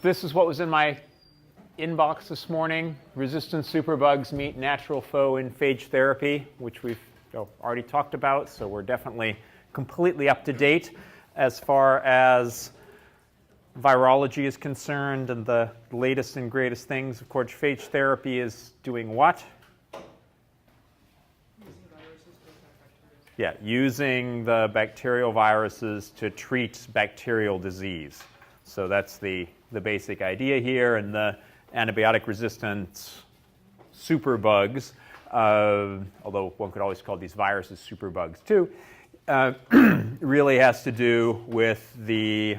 this is what was in my inbox this morning. Resistant superbugs meet natural foe in phage therapy, which we've already talked about. So we're definitely completely up to date as far as virology is concerned and the latest and greatest things. Of course, phage therapy is doing what? Yeah, using the bacterial viruses to treat bacterial disease. So that's the basic idea here. And the antibiotic-resistant superbugs, although one could always call these viruses superbugs too, really has to do with the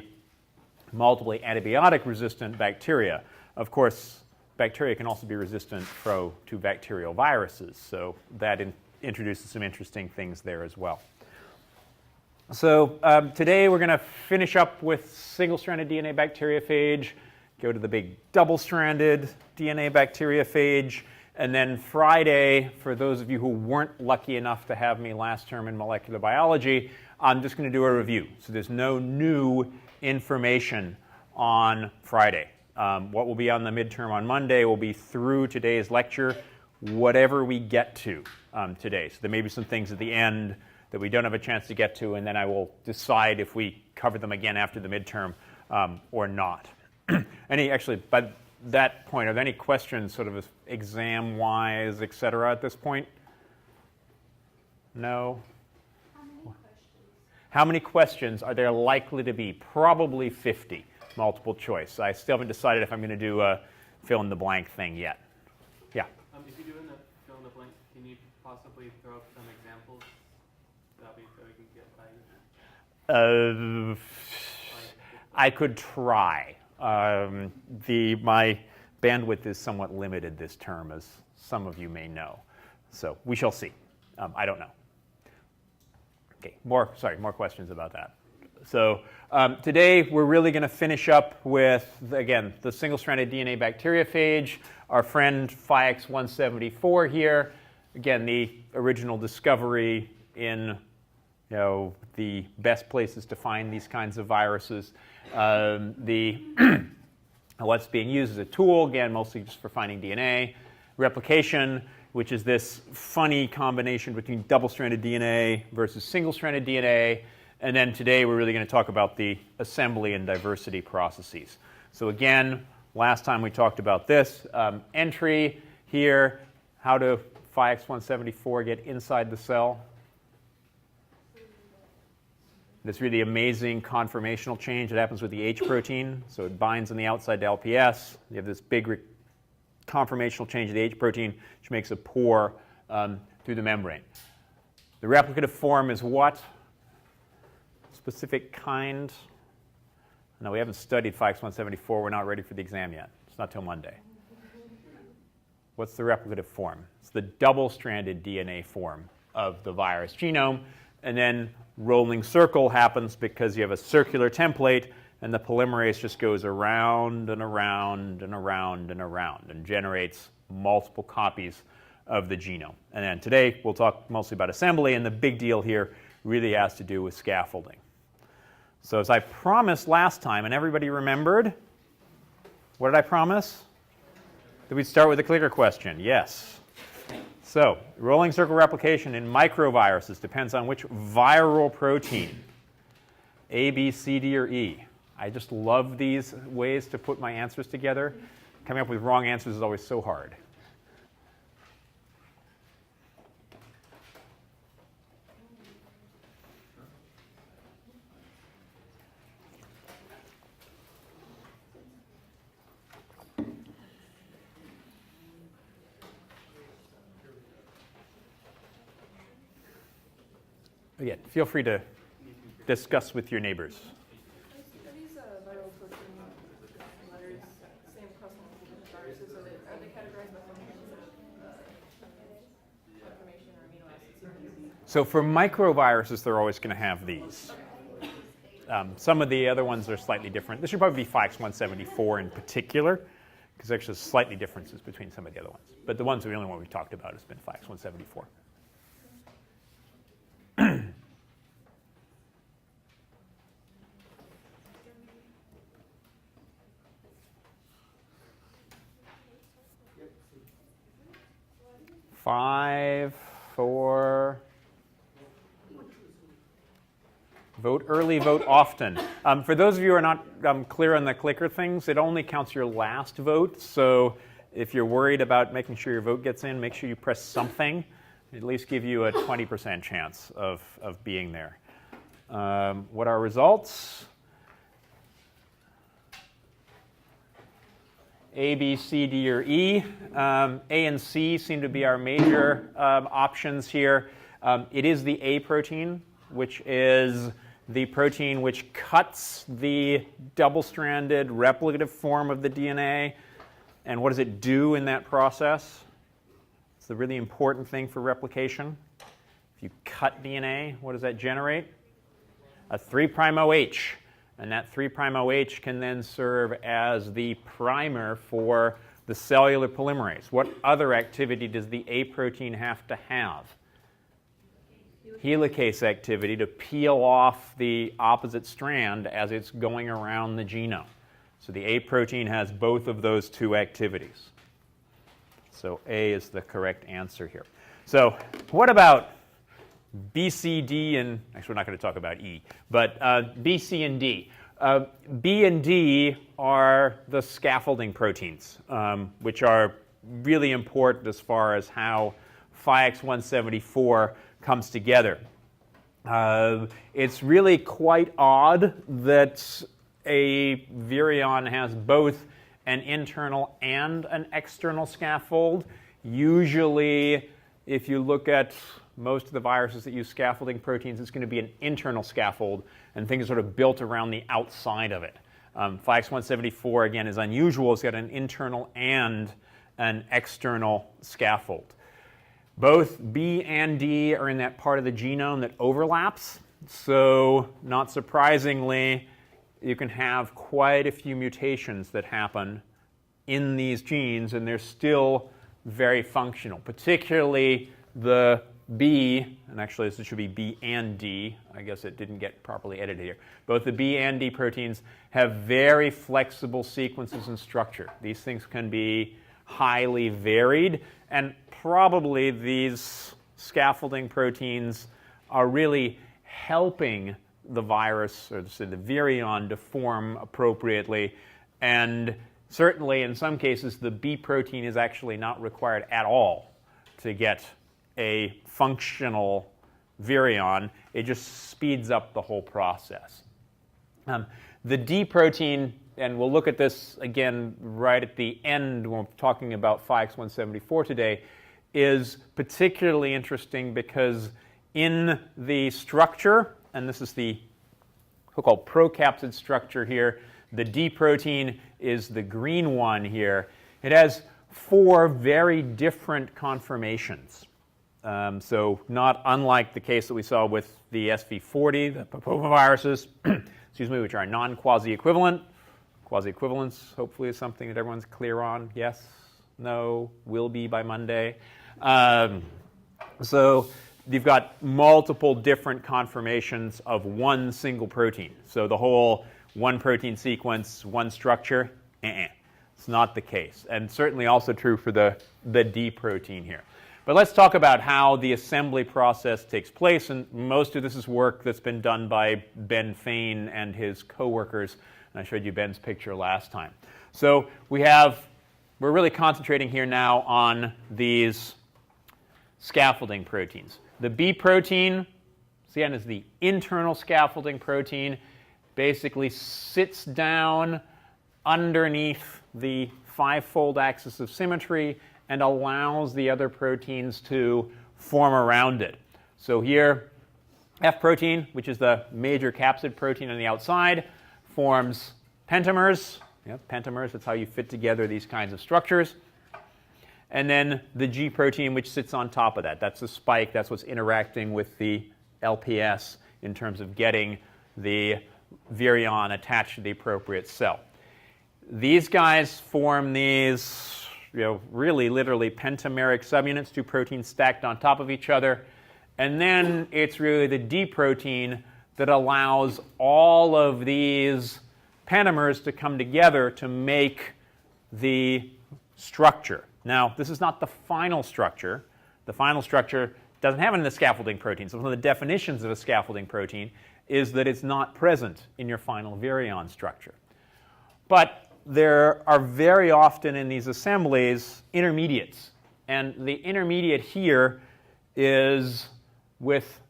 multiply antibiotic-resistant bacteria. Of course, bacteria can also be resistant to bacterial viruses, so that introduces some interesting things there as well. So today we're going to finish up with single-stranded DNA bacteriophage, go to the big double-stranded DNA bacteriophage, and then Friday, for those of you who weren't lucky enough to have me last term in molecular biology, I'm just going to do a review. So there's no new information on Friday. What will be on the midterm on Monday will be through today's lecture, whatever we get to today. So there may be some things at the end that we don't have a chance to get to, and then I will decide if we cover them again after the midterm or not. Actually, by that point, are there any questions sort of exam-wise, et cetera, at this point? No? How many questions are there likely to be? Probably 50, multiple choice. I still haven't decided if I'm going to do a fill-in-the-blank thing yet. Yeah? If you're doing the fill-in-the-blank, can you possibly throw up some examples so we can get by? I could try. My bandwidth is somewhat limited this term, as some of you may know. So we shall see. I don't know. Okay, more questions about that. So today we're really going to finish up with, again, the single-stranded DNA bacteriophage, our friend Phages S17 here. Again, the original discovery in the best places to find these kinds of viruses. What's being used as a tool, again, mostly just for finding DNA. Replication, which is this funny combination between double-stranded DNA versus single-stranded DNA. And then today we're really going to talk about the assembly and diversity processes. So again, last time we talked about this. Entry here, how do Phages S17 get inside the cell? This really amazing conformational change that happens with the H protein. So it binds on the outside to LPS. You have this big conformational change of the H protein, which makes a pore through the membrane. The replicative form is what? Specific kind? No, we haven't studied Phages S17. We're not ready for the exam yet. It's not till Monday. What's the replicative form? It's the double-stranded DNA form of the virus genome. And then rolling circle happens because you have a circular template, and the polymerase just goes around and around and around and around and generates multiple copies of the genome. And then today we'll talk mostly about assembly, and the big deal here really has to do with scaffolding. So as I promised last time, and everybody remembered, what did I promise? That we'd start with a clicker question. Yes. So rolling circle replication in microviruses depends on which viral protein, A, B, C, D, or E. I just love these ways to put my answers together. Coming up with wrong answers is always so hard. Again, feel free to discuss with your neighbors. Are these viral protein letters same across multiple viruses? Are they categorized by functions of conformation or amino acid sequences? So for microviruses, they're always going to have these. Some of the other ones are slightly different. This should probably be Phages S17 in particular, because there's actually slightly differences between some of the other ones. But the only one we've talked about has been Phages S17. 5, 4. Vote early, vote often. For those of you who are not clear on the clicker things, it only counts your last vote. So if you're worried about making sure your vote gets in, make sure you press something. At least give you a 20% chance of being there. What are results? A, B, C, D, or E. A and C seem to be our major options here. It is the A protein, which is the protein which cuts the double-stranded replicative form of the DNA. And what does it do in that process? It's the really important thing for replication. If you cut DNA, what does that generate? A 3'OH. And that 3'OH can then serve as the primer for the cellular polymerase. What other activity does the A protein have to have? Helicase activity to peel off the opposite strand as it's going around the genome. So the A protein has both of those two activities. So A is the correct answer here. So what about B, C, D, and actually we're not going to talk about E, but B, C, and D. B and D are the scaffolding proteins, which are really important as far as how Phax-174 comes together. It's really quite odd that a virion has both an internal and an external scaffold. Usually, if you look at most of the viruses that use scaffolding proteins, it's going to be an internal scaffold, and things are sort of built around the outside of it. Phax-174, again, is unusual. It's got an internal and an external scaffold. Both B and D are in that part of the genome that overlaps. So, not surprisingly, you can have quite a few mutations that happen in these genes, and they're still very functional, particularly the B, and actually this should be B and D. I guess it didn't get properly edited here. Both the B and D proteins have very flexible sequences and structure. These things can be highly varied, and probably these scaffolding proteins are really helping the virus, or the virion, to form appropriately. And certainly in some cases the B protein is actually not required at all to get a functional virion. It just speeds up the whole process. The D protein, and we'll look at this again right at the end when we're talking about Phax-174 today, is particularly interesting because in the structure, and this is the so-called procapsid structure here, the D protein is the green one here. It has 4 very different conformations. So not unlike the case that we saw with the SV40, the papovaviruses, excuse me, which are non-quasi-equivalent. Quasi-equivalence, hopefully, is something that everyone's clear on. Yes? No? Will be by Monday? So you've got multiple different conformations of one single protein. So the whole one protein sequence, one structure, it's not the case. And certainly also true for the D protein here. But let's talk about how the assembly process takes place. And most of this is work that's been done by Ben Fain and his coworkers. And I showed you Ben's picture last time. So we're really concentrating here now on these scaffolding proteins. The B protein, again, is the internal scaffolding protein, basically sits down underneath the 5-fold axis of symmetry and allows the other proteins to form around it. So here, F protein, which is the major capsid protein on the outside, forms pentamers. Pentamers, that's how you fit together these kinds of structures. And then the G protein, which sits on top of that. That's the spike. That's what's interacting with the LPS in terms of getting the virion attached to the appropriate cell. These guys form these really literally pentameric subunits, 2 proteins stacked on top of each other. And then it's really the D protein that allows all of these pentamers to come together to make the structure. Now, this is not the final structure. the final structure doesn't have it in the scaffolding protein. So one of the definitions of a scaffolding protein is that it's not present in your final virion structure. But there are very often in these assemblies intermediates. And the intermediate here is with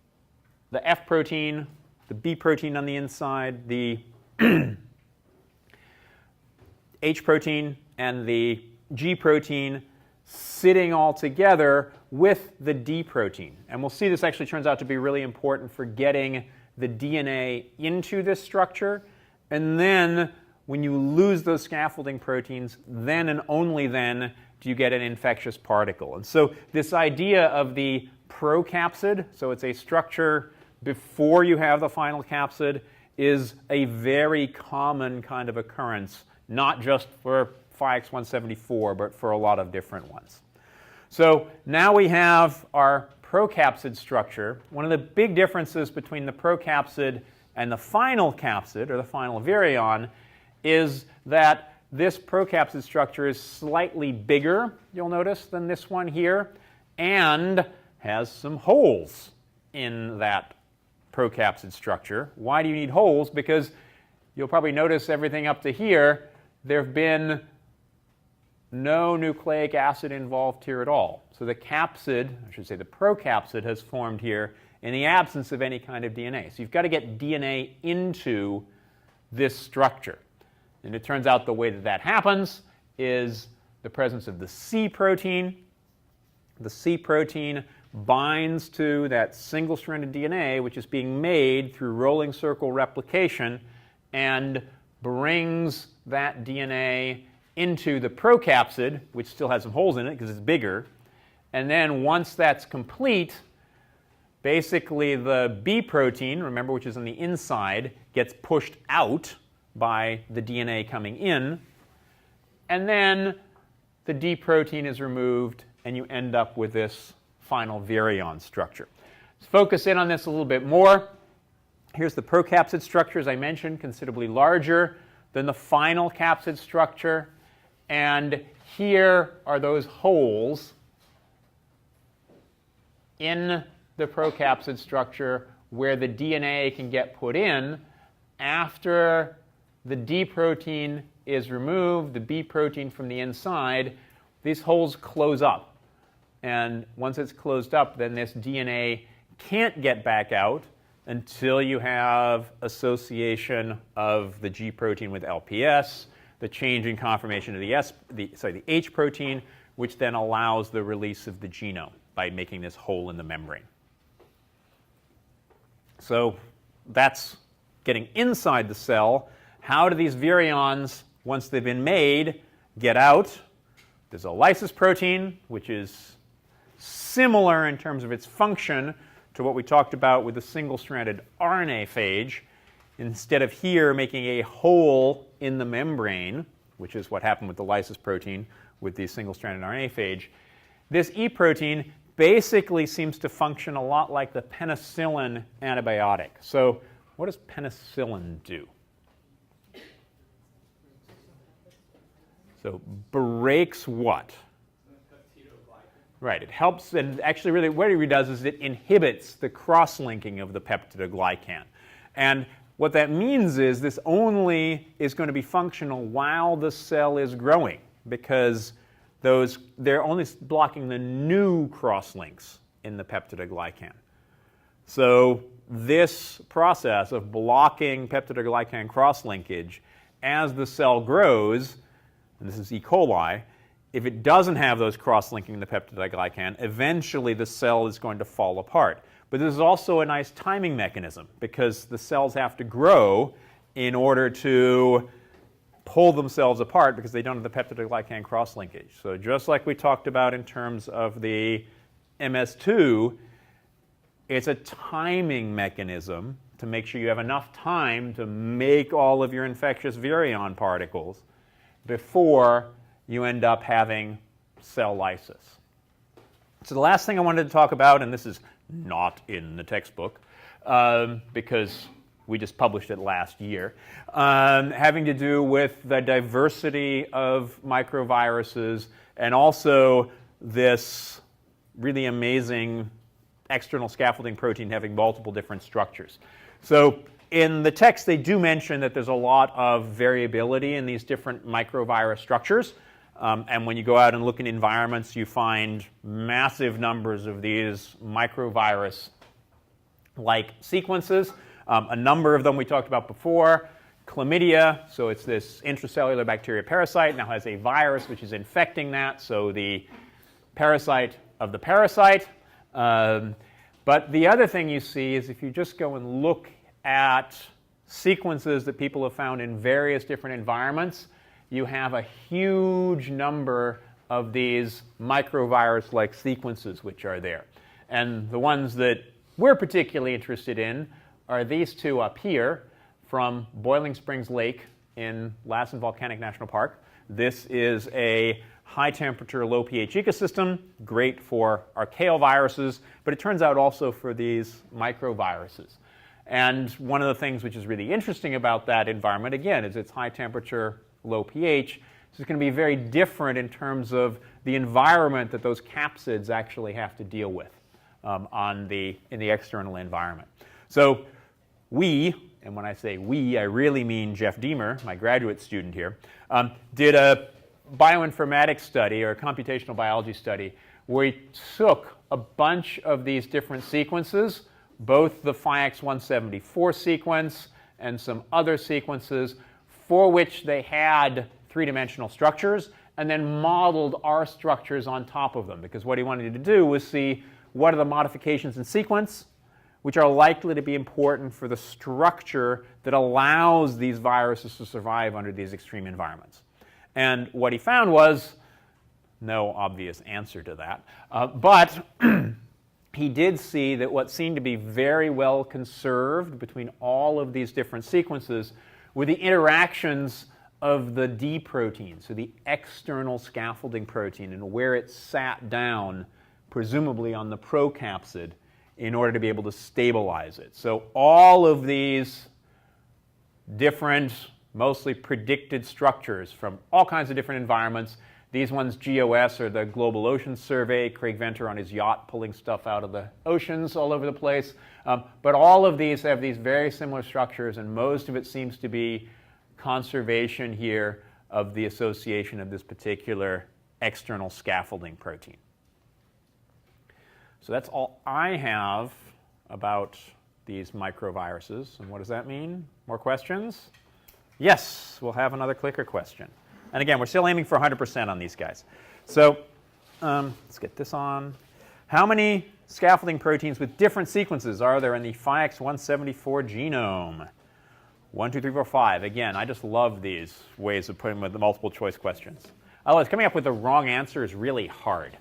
the F protein, the B protein on the inside, the H protein, and the G protein sitting all together with the D protein. And we'll see this actually turns out to be really important for getting the DNA into this structure. And then when you lose those scaffolding proteins, then and only then do you get an infectious particle. And so this idea of the procapsid, so it's a structure before you have the final capsid, is a very common kind of occurrence, not just for Phi-X174, but for a lot of different ones. So now we have our procapsid structure. One of the big differences between the procapsid and the final capsid, or the final virion, is that this procapsid structure is slightly bigger, you'll notice, than this one here, and has some holes in that procapsid structure. Why do you need holes? Because you'll probably notice everything up to here, there have been no nucleic acid involved here at all. So the capsid, I should say the procapsid, has formed here in the absence of any kind of DNA. So you've got to get DNA into this structure. And it turns out the way that that happens is the presence of the C protein. The C protein binds to that single-stranded DNA, which is being made through rolling circle replication, and brings that DNA into the procapsid, which still has some holes in it because it's bigger. And then once that's complete, basically the B protein, remember, which is on the inside, gets pushed out by the DNA coming in. And then the D protein is removed, and you end up with this final virion structure. Let's focus in on this a little bit more. Here's the procapsid structure, as I mentioned, considerably larger than the final capsid structure. And here are those holes in the procapsid structure where the DNA can get put in after the D protein is removed, the B protein from the inside. These holes close up. And once it's closed up, then this DNA can't get back out until you have association of the G protein with LPS, the change in conformation of the H protein, which then allows the release of the genome by making this hole in the membrane. So that's getting inside the cell. How do these virions, once they've been made, get out? There's a lysis protein, which is similar in terms of its function to what we talked about with the single-stranded RNA phage. Instead of here making a hole in the membrane, which is what happened with the lysis protein with the single-stranded RNA phage, this E protein basically seems to function a lot like the penicillin antibiotic. So what does penicillin do? So breaks what? Right, it helps, and actually really what it does is it inhibits the cross-linking of the peptidoglycan. And what that means is this only is going to be functional while the cell is growing, because they're only blocking the new cross-links in the peptidoglycan. So this process of blocking peptidoglycan cross-linkage as the cell grows, and this is E. coli, if it doesn't have those cross-linking in the peptidoglycan, eventually the cell is going to fall apart. But this is also a nice timing mechanism, because the cells have to grow in order to pull themselves apart because they don't have the peptidoglycan cross-linkage. So just like we talked about in terms of the MS2, it's a timing mechanism to make sure you have enough time to make all of your infectious virion particles before you end up having cell lysis. So the last thing I wanted to talk about, and this is not in the textbook because we just published it last year, having to do with the diversity of microviruses and also this really amazing external scaffolding protein having multiple different structures. So in the text, they do mention that there's a lot of variability in these different microvirus structures. And when you go out and look in environments, you find massive numbers of these microvirus-like sequences. A number of them we talked about before. Chlamydia, so it's this intracellular bacteria parasite, now has a virus which is infecting that, so the parasite of the parasite. But the other thing you see is if you just go and look at sequences that people have found in various different environments, you have a huge number of these microvirus-like sequences which are there. And the ones that we're particularly interested in are these two up here from Boiling Springs Lake in Lassen Volcanic National Park. This is a high-temperature, low-pH ecosystem, great for archaeoviruses, but it turns out also for these microviruses. And one of the things which is really interesting about that environment, again, is it's high temperature, low pH. So it's going to be very different in terms of the environment that those capsids actually have to deal with in the external environment. So we, and when I say we, I really mean Jeff Deemer, my graduate student here, did a bioinformatics study or a computational biology study where we took a bunch of these different sequences, both the Phages 174 sequence and some other sequences for which they had three-dimensional structures, and then modeled our structures on top of them. Because what he wanted to do was see what are the modifications in sequence which are likely to be important for the structure that allows these viruses to survive under these extreme environments. And what he found was no obvious answer to that, but he did see that what seemed to be very well conserved between all of these different sequences were the interactions of the D protein, so the external scaffolding protein, and where it sat down, presumably on the procapsid, in order to be able to stabilize it. So all of these different, mostly predicted structures from all kinds of different environments. These ones, GOS, are the Global Oceans Survey, Craig Venter on his yacht pulling stuff out of the oceans all over the place. But all of these have these very similar structures, and most of it seems to be conservation here of the association of this particular external scaffolding protein. So that's all I have about these microviruses. And what does that mean? More questions? Yes, we'll have another clicker question. And again, we're still aiming for 100% on these guys. So let's get this on. How many scaffolding proteins with different sequences are there in the Phages 174 genome? 1, 2, 3, 4, 5. Again, I just love these ways of putting with the multiple choice questions. Otherwise, coming up with the wrong answer is really hard.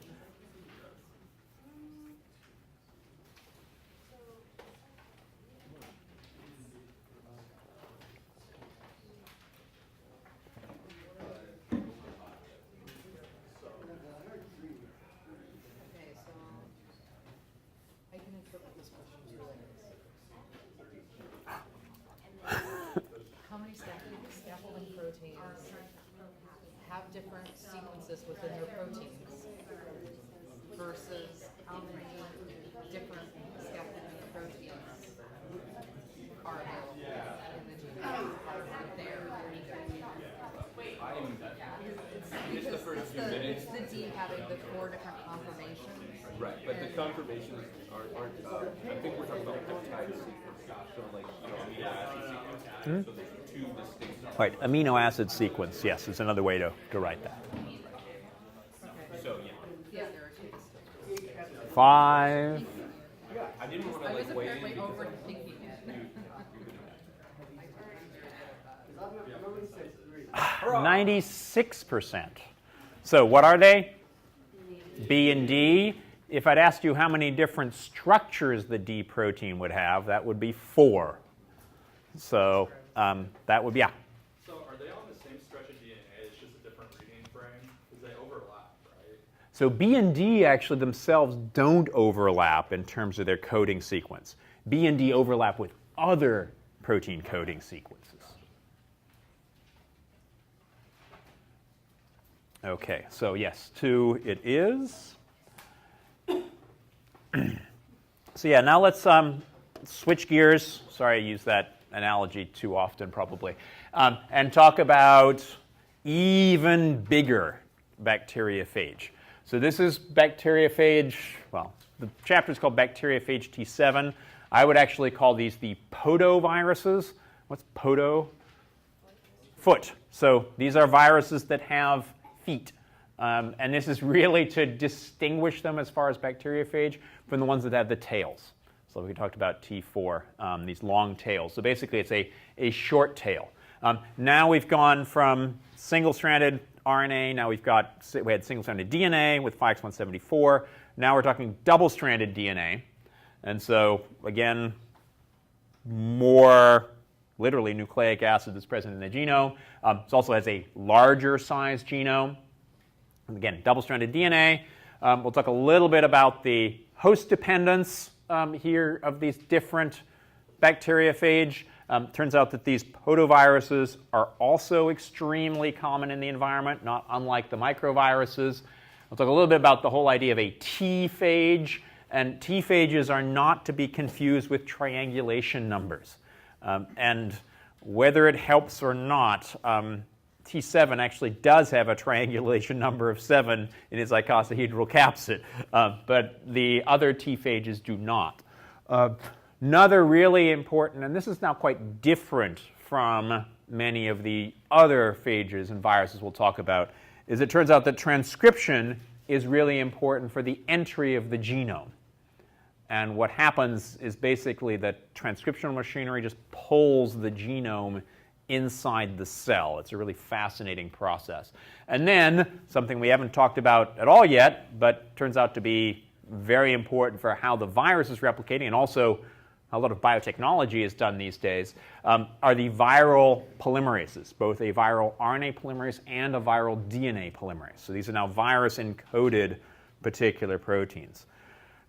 Have different sequences within their proteins versus how many different scaffolding proteins are available in the genome there. It's the first few minutes. It's the D having the 4 different conformations. Right, but the conformations aren't I think we're talking about peptide sequences. So like, amino acid sequence. So there's 2 distinct. Right, amino acid sequence, yes, is another way to write that. So Yeah, there are 2 distinct. 5. I didn't want to I was weigh apparently in. overthinking it. 96%. So what are they? B and D. If I'd asked you how many different structures the D protein would have, that would be 4. So that would be, yeah. So are they on the same stretch of DNA? It's just a different reading frame? Because they overlap, right? So B and D actually themselves don't overlap in terms of their coding sequence. B and D overlap with other protein coding sequences. Okay, so yes, 2 it is. So yeah, now let's switch gears. Sorry I use that analogy too often probably. And talk about even bigger bacteriophage. So this is bacteriophage, well, the chapter is called Bacteriophage T7. I would actually call these the podoviruses. What's podo? Foot. So these are viruses that have feet. And this is really to distinguish them as far as bacteriophage from the ones that have the tails. So we talked about T4, these long tails. So basically it's a short tail. Now we've gone from single-stranded RNA, now we had single-stranded DNA with phages174. Now we're talking double-stranded DNA. And so, again, more literally nucleic acid that's present in the genome. It also has a larger size genome. And again, double-stranded DNA. We'll talk a little bit about the host dependence here of these different bacteriophage. Turns out that these podoviruses are also extremely common in the environment, not unlike the microviruses. We'll talk a little bit about the whole idea of a T phage. And T phages are not to be confused with triangulation numbers. And whether it helps or not, T7 actually does have a triangulation number of 7 in its icosahedral capsid, but the other T phages do not. Another really important, and this is now quite different from many of the other phages and viruses we'll talk about, is it turns out that transcription is really important for the entry of the genome. And what happens is basically that transcriptional machinery just pulls the genome inside the cell. It's a really fascinating process. And then, something we haven't talked about at all yet, but turns out to be very important for how the virus is replicating, and also a lot of biotechnology is done these days, are the viral polymerases, both a viral RNA polymerase and a viral DNA polymerase. So these are now virus-encoded particular proteins.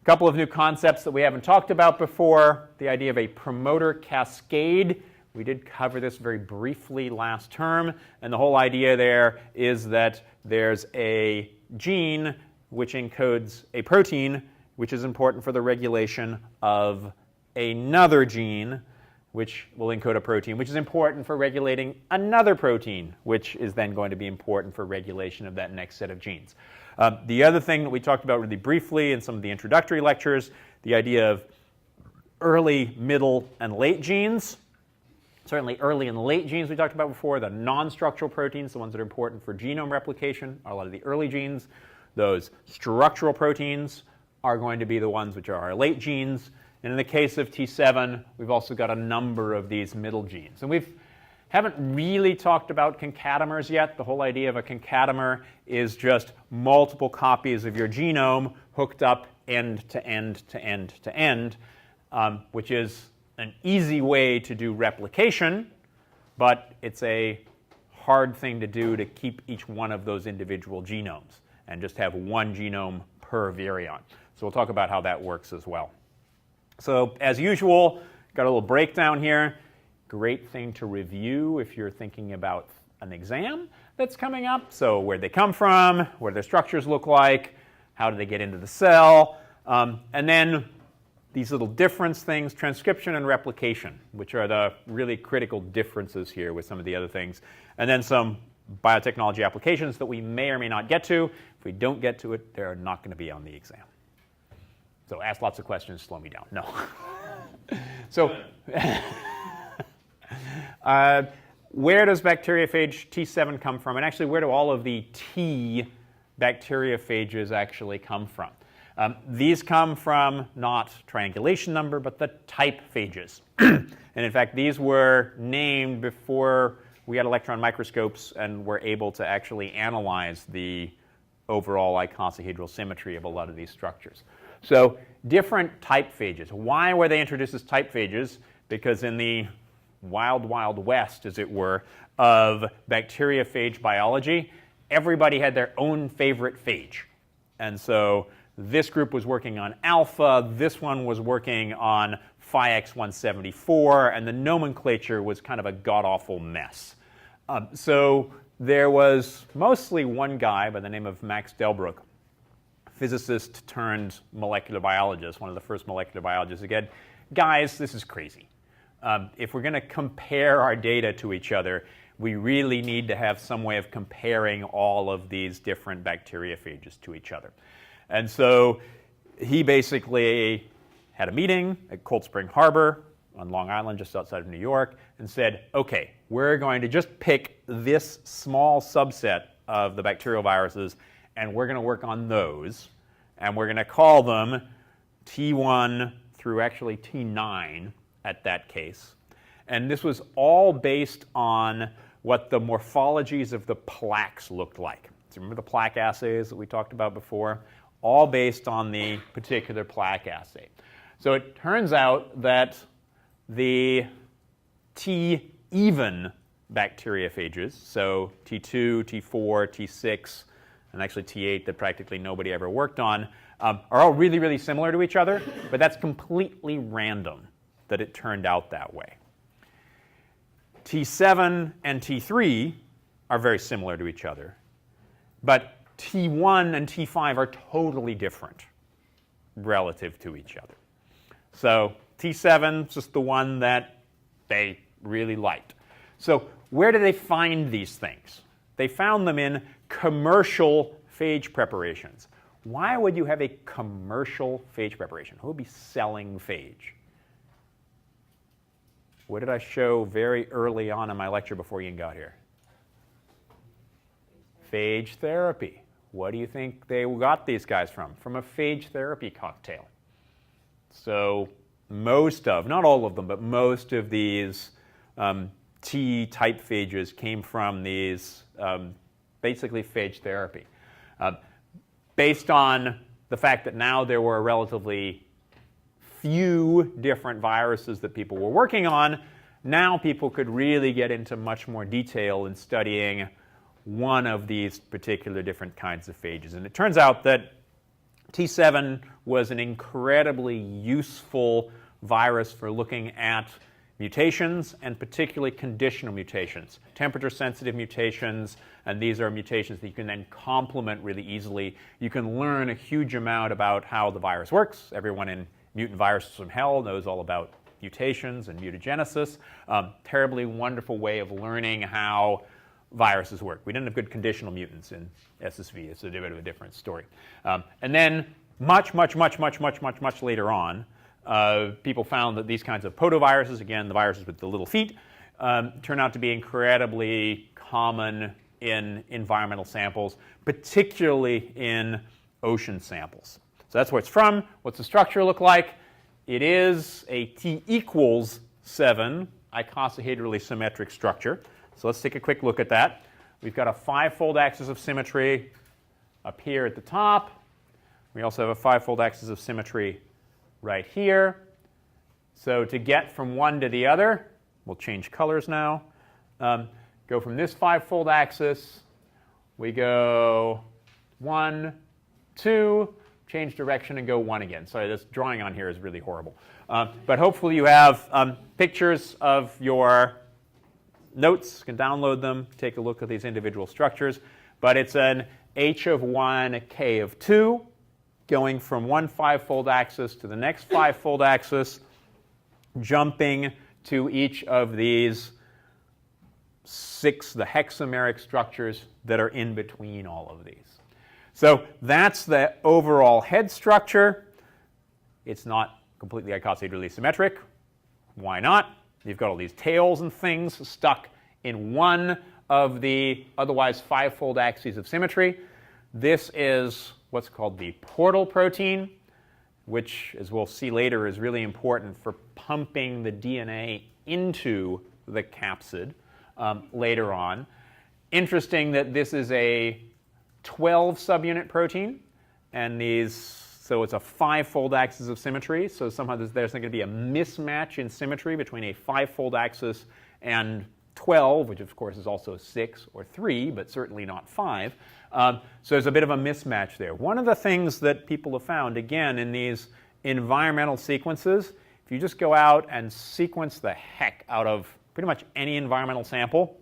A couple of new concepts that we haven't talked about before, the idea of a promoter cascade. We did cover this very briefly last term, and the whole idea there is that there's a gene which encodes a protein which is important for the regulation of another gene which will encode a protein which is important for regulating another protein which is then going to be important for regulation of that next set of genes. The other thing that we talked about really briefly in some of the introductory lectures, the idea of early, middle, and late genes. Certainly early and late genes we talked about before, the non-structural proteins, the ones that are important for genome replication, are a lot of the early genes. Those structural proteins are going to be the ones which are our late genes. And in the case of T7, we've also got a number of these middle genes. And we haven't really talked about concatemers yet. The whole idea of a concatemer is just multiple copies of your genome hooked up end to end to end to end, which is an easy way to do replication, but it's a hard thing to do to keep each one of those individual genomes and just have one genome per virion. So we'll talk about how that works as well. So as usual, got a little breakdown here. Great thing to review if you're thinking about an exam that's coming up. So where'd they come from? What do their structures look like? How do they get into the cell? And then these little difference things, transcription and replication, which are the really critical differences here with some of the other things. And then some biotechnology applications that we may or may not get to. If we don't get to it, they're not going to be on the exam. So ask lots of questions, slow me down. No. So where does bacteriophage T7 come from? And actually, where do all of the T bacteriophages actually come from? These come from not triangulation number, but the type phages. And in fact, these were named before we had electron microscopes and were able to actually analyze the overall icosahedral symmetry of a lot of these structures. So different type phages. Why were they introduced as type phages? Because in the wild, wild west, as it were, of bacteriophage biology, everybody had their own favorite phage. And so this group was working on alpha, this one was working on phages174, and the nomenclature was kind of a god-awful mess. So there was mostly one guy by the name of Max Delbruck physicist turned molecular biologist, one of the first molecular biologists, again, guys, this is crazy. If we're going to compare our data to each other, we really need to have some way of comparing all of these different bacteriophages to each other. And so he basically had a meeting at Cold Spring Harbor on Long Island, just outside of New York, and said, okay, we're going to just pick this small subset of the bacterial viruses, and we're going to work on those, and we're going to call them T1 through actually T9 at that case. And this was all based on what the morphologies of the plaques looked like. So remember the plaque assays that we talked about before? All based on the particular plaque assay. So it turns out that the T-even bacteriophages, so T2, T4, T6, and actually T8 that practically nobody ever worked on, are all really, really similar to each other, but that's completely random that it turned out that way. T7 and T3 are very similar to each other, but T1 and T5 are totally different relative to each other. So T7 is just the one that they really liked. So where do they find these things? They found them in commercial phage preparations. Why would you have a commercial phage preparation? Who would be selling phage? What did I show very early on in my lecture before you got here? Phage therapy. What do you think they got these guys from? From a phage therapy cocktail. So most of, not all of them, but most of these T-type phages came from these basically phage therapy. Based on the fact that now there were relatively few different viruses that people were working on, now people could really get into much more detail in studying one of these particular different kinds of phages. And it turns out that T7 was an incredibly useful virus for looking at mutations, and particularly conditional mutations, temperature-sensitive mutations, and these are mutations that you can then complement really easily. You can learn a huge amount about how the virus works. Everyone in Mutant Viruses from Hell knows all about mutations and mutagenesis. Terribly wonderful way of learning how viruses work. We didn't have good conditional mutants in SSV. It's a bit of a different story. And then much later on, people found that these kinds of potoviruses, again, the viruses with the little feet, turn out to be incredibly common in environmental samples, particularly in ocean samples. So that's where it's from. What's the structure look like? It is a T equals 7 icosahedrally symmetric structure. So let's take a quick look at that. We've got a 5-fold axis of symmetry up here at the top. We also have a 5-fold axis of symmetry right here. So to get from one to the other, we'll change colors now. Go from this 5-fold axis, we go 1, 2, change direction and go 1 again. Sorry, this drawing on here is really horrible. But hopefully you have pictures of your notes. You can download them, take a look at these individual structures. But it's an H of 1, K of 2, going from one 5-fold axis to the next 5-fold axis, jumping to each of these 6, the hexameric structures that are in between all of these. So that's the overall head structure. It's not completely icosahedrally symmetric. Why not? You've got all these tails and things stuck in one of the otherwise 5-fold axes of symmetry. This is what's called the portal protein, which, as we'll see later, is really important for pumping the DNA into the capsid later on. Interesting that this is a 12 subunit protein, and so it's a 5-fold axis of symmetry. So somehow there's going to be a mismatch in symmetry between a 5-fold axis and 12, which of course is also 6 or 3, but certainly not 5. So there's a bit of a mismatch there. One of the things that people have found, again, in these environmental sequences, if you just go out and sequence the heck out of pretty much any environmental sample,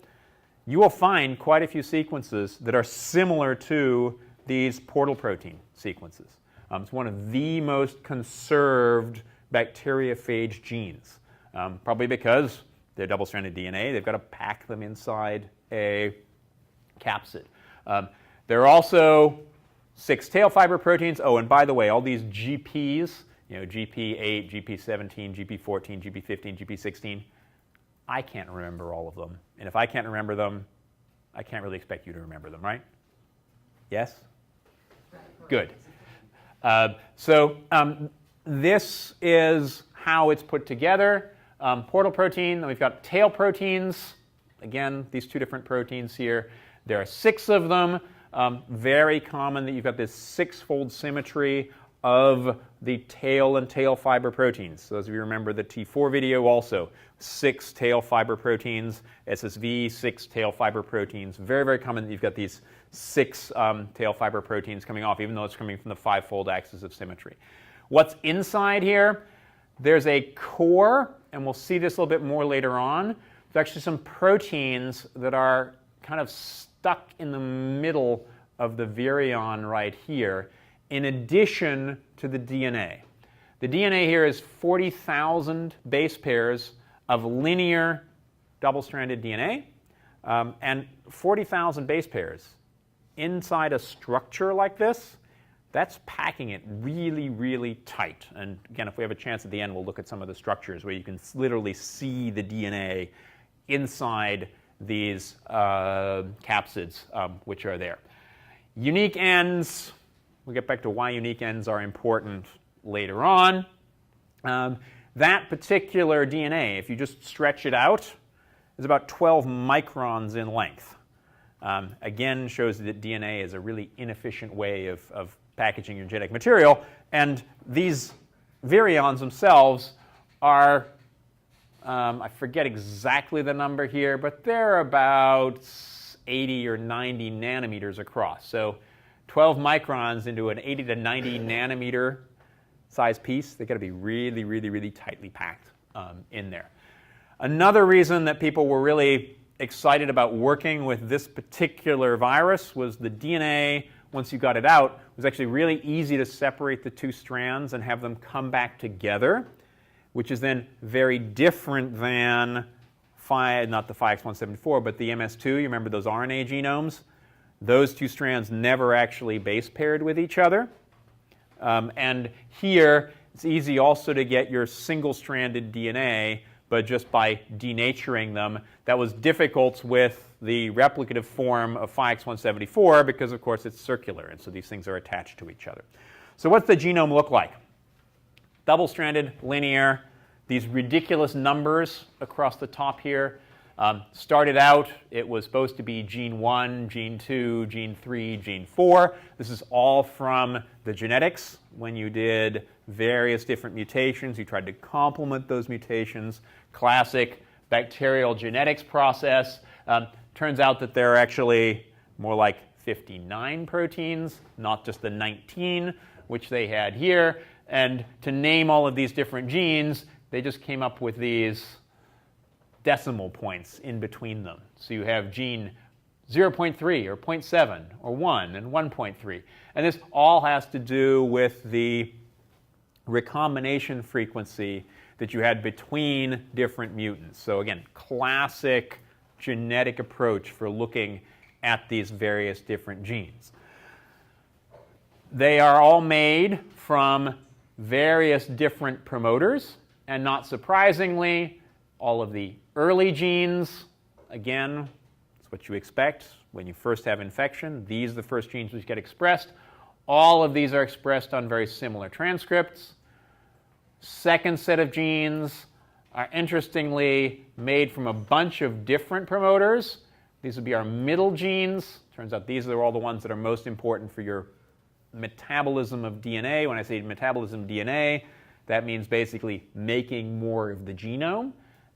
you will find quite a few sequences that are similar to these portal protein sequences. It's one of the most conserved bacteriophage genes, probably because they're double-stranded DNA. They've got to pack them inside a capsid. There are also 6 tail fiber proteins. Oh, and by the way, all these GPs, GP8, GP17, GP14, GP15, GP16, I can't remember all of them. And if I can't remember them, I can't really expect you to remember them, right? Yes? Good. This is how it's put together. Portal protein, then we've got tail proteins. Again, these 2 different proteins here. There are 6 of them. Very common that you've got this 6-fold symmetry of the tail and tail fiber proteins. So those of you remember the T4 video also, 6 tail fiber proteins, SSV, 6 tail fiber proteins. Very, very common that you've got these 6 tail fiber proteins coming off, even though it's coming from the 5-fold axis of symmetry. What's inside here? There's a core, and we'll see this a little bit more later on. There's actually some proteins that are kind of stuck in the middle of the virion right here, in addition to the DNA. The DNA here is 40,000 base pairs of linear double-stranded DNA, and 40,000 base pairs inside a structure like this, that's packing it really, really tight. And again, if we have a chance at the end, we'll look at some of the structures where you can literally see the DNA inside these capsids, which are there. Unique ends, we'll get back to why unique ends are important later on. That particular DNA, if you just stretch it out, is about 12 microns in length. Again, shows that DNA is a really inefficient way of packaging your genetic material. And these virions themselves are, I forget exactly the number here, but they're about 80 or 90 nanometers across. So 12 microns into an 80 to 90 nanometer size piece, they've got to be really, really, really tightly packed in there. Another reason that people were really excited about working with this particular virus was the DNA, once you got it out, was actually really easy to separate the 2 strands and have them come back together, which is then very different than not the Phi-X174, but the MS2. You remember those RNA genomes? Those 2 strands never actually base paired with each other. And here, it's easy also to get your single-stranded DNA, but just by denaturing them. That was difficult with the replicative form of Phi-X174 because, of course, it's circular, and so these things are attached to each other. So what's the genome look like? Double-stranded, linear, these ridiculous numbers across the top here. Started out, it was supposed to be gene 1, gene 2, gene 3, gene 4. This is all from the genetics. When you did various different mutations, you tried to complement those mutations. Classic bacterial genetics process. Turns out that there are actually more like 59 proteins, not just the 19, which they had here. And to name all of these different genes, they just came up with these decimal points in between them. So you have gene 0.3 or 0.7 or 1 and 1.3. And this all has to do with the recombination frequency that you had between different mutants. So again, classic genetic approach for looking at these various different genes. They are all made from various different promoters, and not surprisingly, all of the early genes, again, it's what you expect when you first have infection. These are the first genes which get expressed. All of these are expressed on very similar transcripts. Second set of genes are interestingly made from a bunch of different promoters. These would be our middle genes. Turns out these are all the ones that are most important for your metabolism of DNA. When I say metabolism of DNA, that means basically making more of the genome.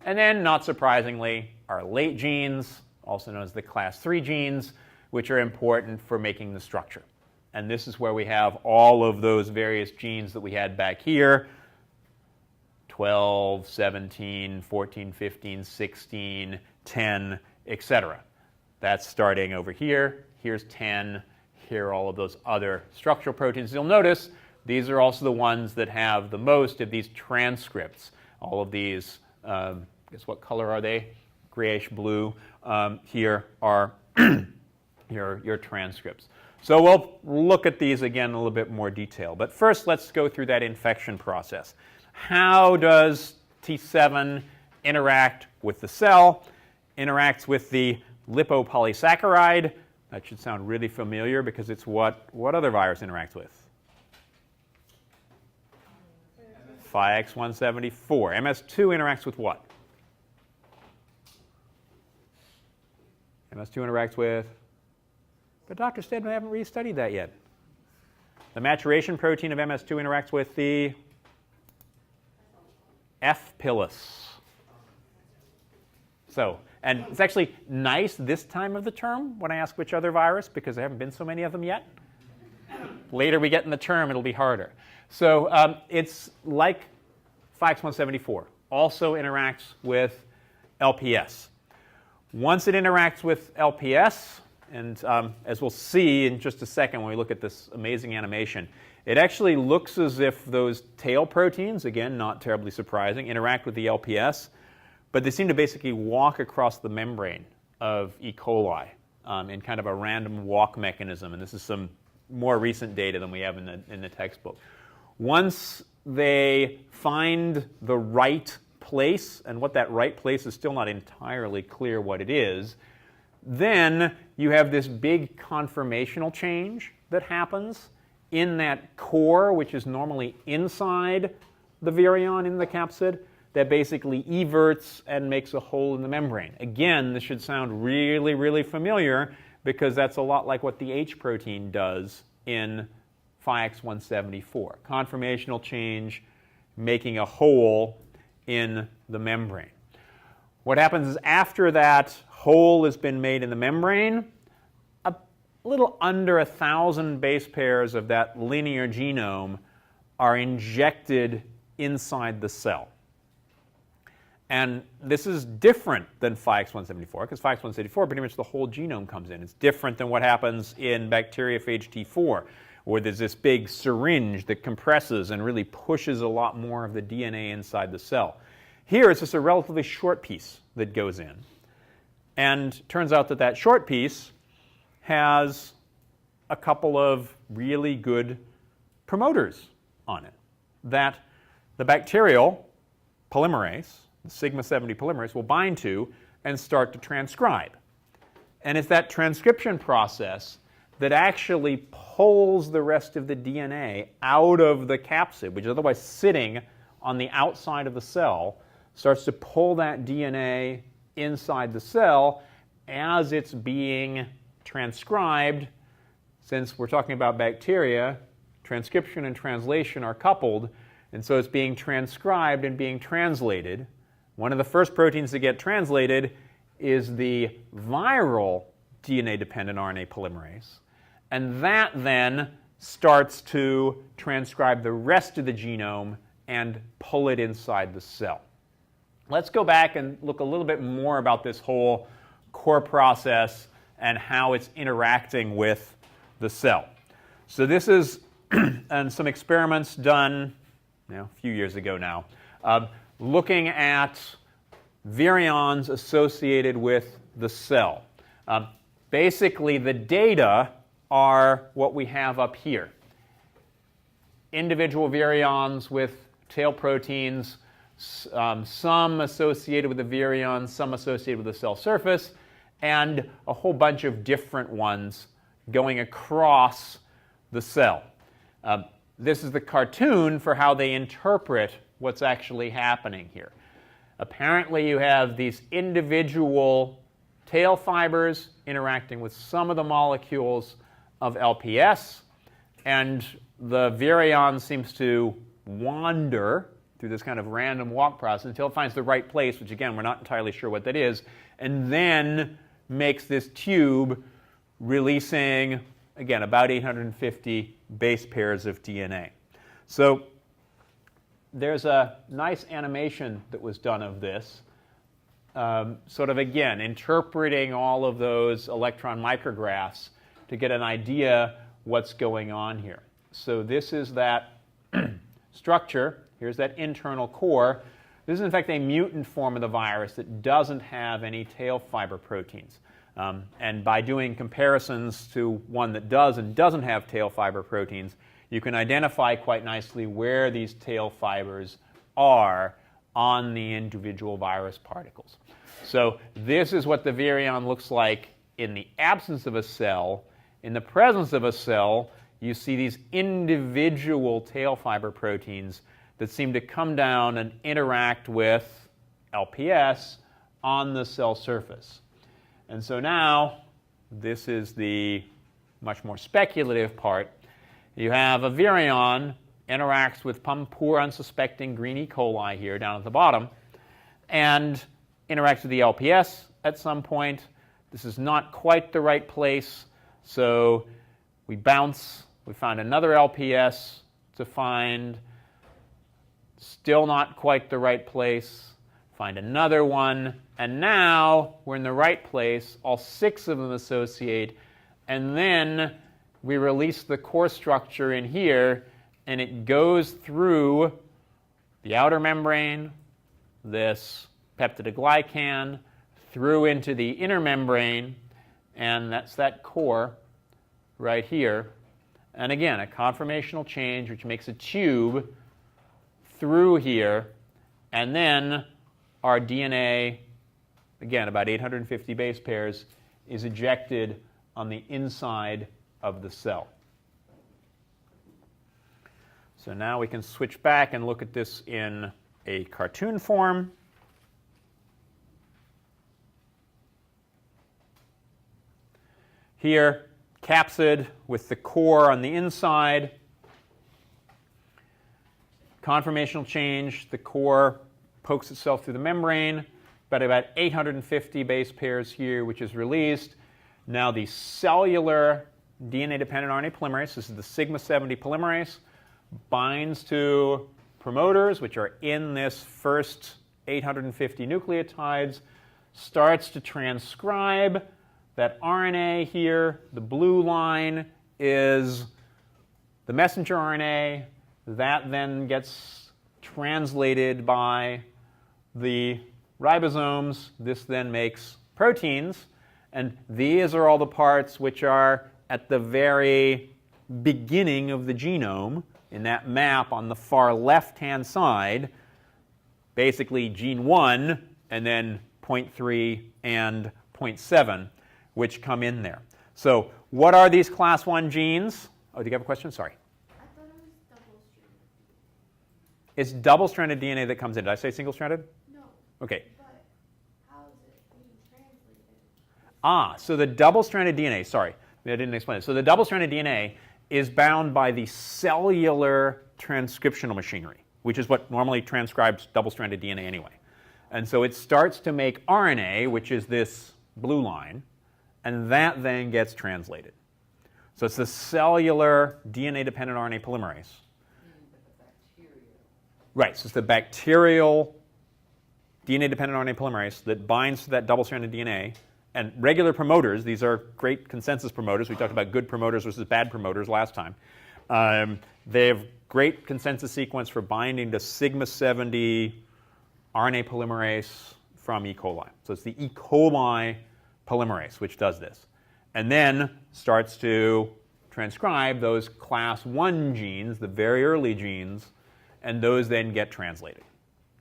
And then, not surprisingly, our late genes, also known as the class 3 genes, which are important for making the structure. And this is where we have all of those various genes that we had back here. 12, 17, 14, 15, 16, 10, etc. That's starting over here. Here's 10. care of all of those other structural proteins. You'll notice these are also the ones that have the most of these transcripts. All of these, guess what color are they? Grayish blue. Here are your transcripts. So we'll look at these again in a little bit more detail. But first, let's go through that infection process. How does T7 interact with the cell? Interacts with the lipopolysaccharide. That should sound really familiar because it's what other virus interacts with? Phax174. MS2 interacts with what? MS2 interacts with? But Dr. Stedman, I haven't really studied that yet. The maturation protein of MS2 interacts with the F pilus. So, and it's actually nice this time of the term when I ask which other virus, because there haven't been so many of them yet. Later we get in the term, it'll be harder. So it's like Phax174, also interacts with LPS. Once it interacts with LPS, and as we'll see in just a second when we look at this amazing animation, it actually looks as if those tail proteins, again, not terribly surprising, interact with the LPS, but they seem to basically walk across the membrane of E. coli in kind of a random walk mechanism. And this is some more recent data than we have in the textbook. Once they find the right place, and what that right place is still not entirely clear what it is, then you have this big conformational change that happens in that core, which is normally inside the virion in the capsid, that basically everts and makes a hole in the membrane. Again, this should sound really, really familiar because that's a lot like what the H protein does in Phax174. Conformational change, making a hole in the membrane. What happens is after that hole has been made in the membrane, a little under 1,000 base pairs of that linear genome are injected inside the cell. And this is different than Phax174, because Phax174, pretty much the whole genome comes in. It's different than what happens in Bacterial Phage T4, where there's this big syringe that compresses and really pushes a lot more of the DNA inside the cell. Here, it's just a relatively short piece that goes in. And turns out that that short piece has a couple of really good promoters on it, that the bacterial polymerase, the sigma 70 polymerase, will bind to and start to transcribe. And it's that transcription process that actually pulls the rest of the DNA out of the capsid, which is otherwise sitting on the outside of the cell, starts to pull that DNA inside the cell as it's being transcribed. Since we're talking about bacteria, transcription and translation are coupled, and so it's being transcribed and being translated. One of the first proteins to get translated is the viral DNA-dependent RNA polymerase. And that then starts to transcribe the rest of the genome and pull it inside the cell. Let's go back and look a little bit more about this whole core process and how it's interacting with the cell. So this is and some experiments done a few years ago now, looking at virions associated with the cell. Basically, the data are what we have up here. Individual virions with tail proteins, some associated with the virion, some associated with the cell surface, and a whole bunch of different ones going across the cell. This is the cartoon for how they interpret what's actually happening here. Apparently, you have these individual tail fibers interacting with some of the molecules of LPS, and the virion seems to wander through this kind of random walk process until it finds the right place, which again, we're not entirely sure what that is, and then makes this tube releasing, again, about 850 base pairs of DNA. So there's a nice animation that was done of this, sort of, again, interpreting all of those electron micrographs to get an idea what's going on here. So this is that structure. Here's that internal core. This is, in fact, a mutant form of the virus that doesn't have any tail fiber proteins. And by doing comparisons to one that does and doesn't have tail fiber proteins, you can identify quite nicely where these tail fibers are on the individual virus particles. So this is what the virion looks like in the absence of a cell. In the presence of a cell, you see these individual tail fiber proteins that seem to come down and interact with LPS on the cell surface. And so now, this is the much more speculative part. You have a virion interacts with some poor unsuspecting green E. coli here down at the bottom and interacts with the LPS at some point. This is not quite the right place, so we bounce. We find another LPS to find. Still not quite the right place. Find another one, and now we're in the right place. All 6 of them associate, and then we release the core structure in here, and it goes through the outer membrane, this peptidoglycan, through into the inner membrane, and that's that core right here. And again, a conformational change which makes a tube through here, and then our DNA, again, about 850 base pairs, is ejected on the inside of the cell. So now we can switch back and look at this in a cartoon form. Here, capsid with the core on the inside. Conformational change, the core pokes itself through the membrane, about 850 base pairs here, which is released. Now the cellular DNA-dependent RNA polymerase, this is the sigma-70 polymerase, binds to promoters, which are in this first 850 nucleotides, starts to transcribe that RNA here. The blue line is the messenger RNA. That then gets translated by the ribosomes. This then makes proteins, and these are all the parts which are at the very beginning of the genome in that map on the far left-hand side, basically gene 1 and then 0.3 and 0.7, which come in there. So what are these class 1 genes? Oh, do you have a question? Sorry. It's double-stranded DNA that comes in. Did I say single-stranded? No. Okay. But how is it being translated? So the double-stranded DNA, sorry, I didn't explain it. So the double-stranded DNA is bound by the cellular transcriptional machinery, which is what normally transcribes double-stranded DNA anyway. And so it starts to make RNA, which is this blue line, and that then gets translated. So it's the cellular DNA-dependent RNA polymerase. Right, so it's the bacterial DNA-dependent RNA polymerase that binds to that double-stranded DNA. And regular promoters, these are great consensus promoters. We talked about good promoters versus bad promoters last time. They have great consensus sequence for binding to sigma-70 RNA polymerase from E. coli. So it's the E. coli polymerase which does this. And then starts to transcribe those class 1 genes, the very early genes, and those then get translated.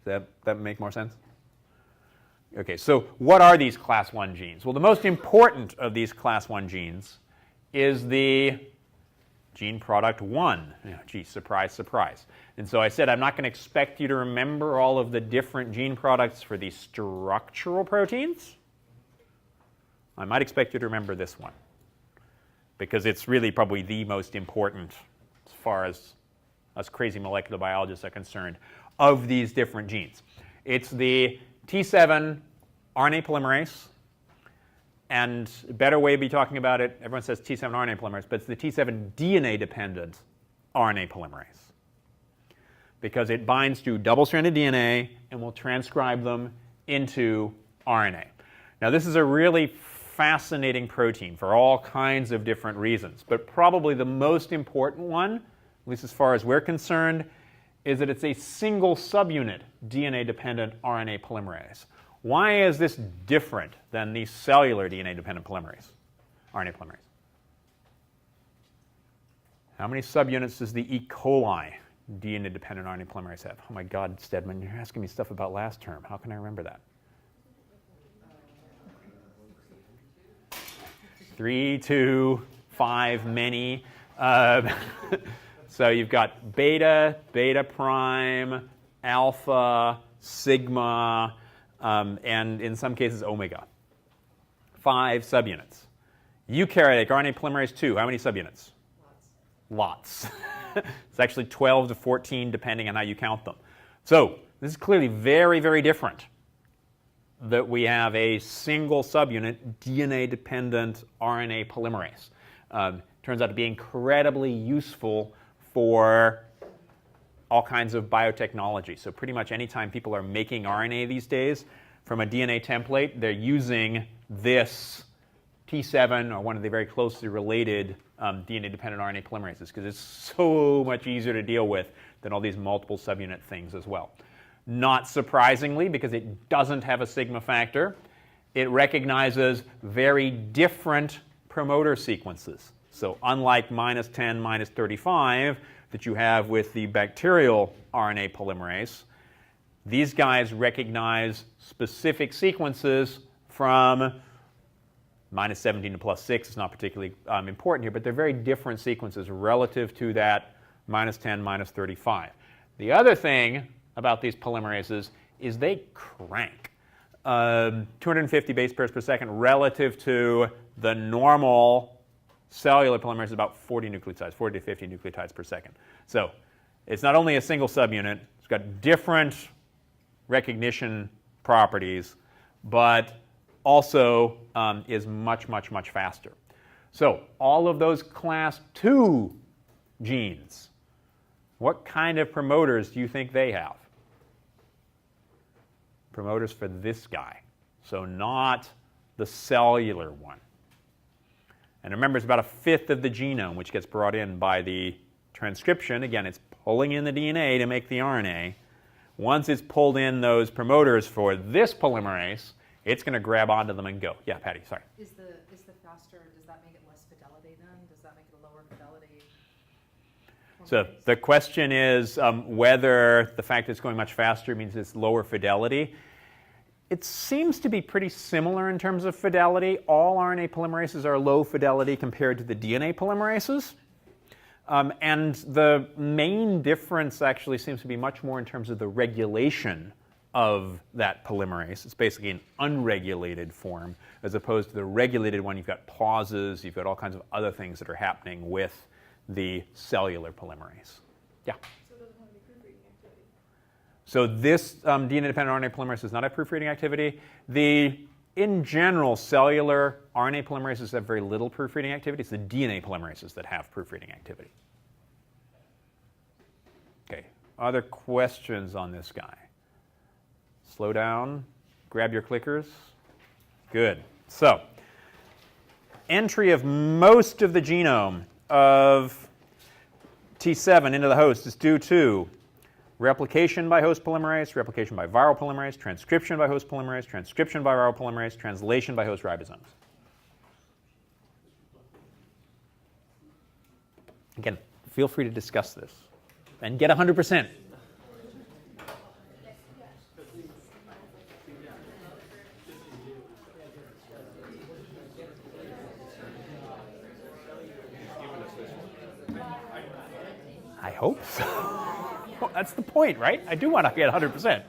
Does that make more sense? Okay, so what are these class 1 genes? Well, the most important of these class 1 genes is the gene product 1. Gee, surprise, surprise. And so I said I'm not going to expect you to remember all of the different gene products for these structural proteins. I might expect you to remember this one, because it's really probably the most important as far as us crazy molecular biologists are concerned, of these different genes. It's the T7 RNA polymerase, and a better way to be talking about it, everyone says T7 RNA polymerase, but it's the T7 DNA-dependent RNA polymerase, because it binds to double-stranded DNA and will transcribe them into RNA. Now, this is a really fascinating protein for all kinds of different reasons. But probably the most important one, at least as far as we're concerned, is that it's a single subunit DNA-dependent RNA polymerase. Why is this different than the cellular DNA-dependent polymerase, RNA polymerase? How many subunits does the E. coli DNA-dependent RNA polymerase have? Oh my God, Stedman, you're asking me stuff about last term. How can I remember that? 3, 2, 5, many. So you've got beta, beta prime, alpha, sigma, and in some cases omega. 5 subunits. Eukaryotic RNA polymerase II, how many subunits? Lots. It's actually 12 to 14 depending on how you count them. So this is clearly very, very different that we have a single subunit DNA-dependent RNA polymerase. Turns out to be incredibly useful for all kinds of biotechnology. So pretty much anytime people are making RNA these days from a DNA template, they're using this T7 or one of the very closely related DNA-dependent RNA polymerases because it's so much easier to deal with than all these multiple subunit things as well. Not surprisingly, because it doesn't have a sigma factor, it recognizes very different promoter sequences. So unlike -10, -35 that you have with the bacterial RNA polymerase, these guys recognize specific sequences from -17 to +6. It's not particularly important here, but they're very different sequences relative to that -10, -35. The other thing about these polymerases is they crank. 250 base pairs per second relative to the normal cellular polymerase is about 40 nucleotides, 40 to 50 nucleotides per second. So it's not only a single subunit, it's got different recognition properties, but also is much, much, much faster. So all of those class 2 genes, what kind of promoters do you think they have? Promoters for this guy. So not the cellular one. And remember, it's about 1/5 of the genome which gets brought in by the transcription. Again, it's pulling in the DNA to make the RNA. Once it's pulled in those promoters for this polymerase, it's going to grab onto them and go. Yeah, Patty, sorry. Is the faster, does that make it less fidelity then? Does that make it a lower fidelity? So the question is whether the fact that it's going much faster means it's lower fidelity. It seems to be pretty similar in terms of fidelity. All RNA polymerases are low fidelity compared to the DNA polymerases. And the main difference actually seems to be much more in terms of the regulation of that polymerase. It's basically an unregulated form, as opposed to the regulated one. You've got pauses, you've got all kinds of other things that are happening with the cellular polymerase. Yeah? So it doesn't have any proofreading activity. So this DNA-dependent RNA polymerase does not have proofreading activity. In general, cellular RNA polymerases have very little proofreading activity. It's the DNA polymerases that have proofreading activity. Okay, other questions on this guy? Slow down, grab your clickers. Good. So, entry of most of the genome of T7 into the host is due to replication by host polymerase, replication by viral polymerase, transcription by host polymerase, transcription by viral polymerase, translation by host ribosomes. Again, feel free to discuss this and get 100%. I hope so. Well, that's the point, right? I do want to get 100%.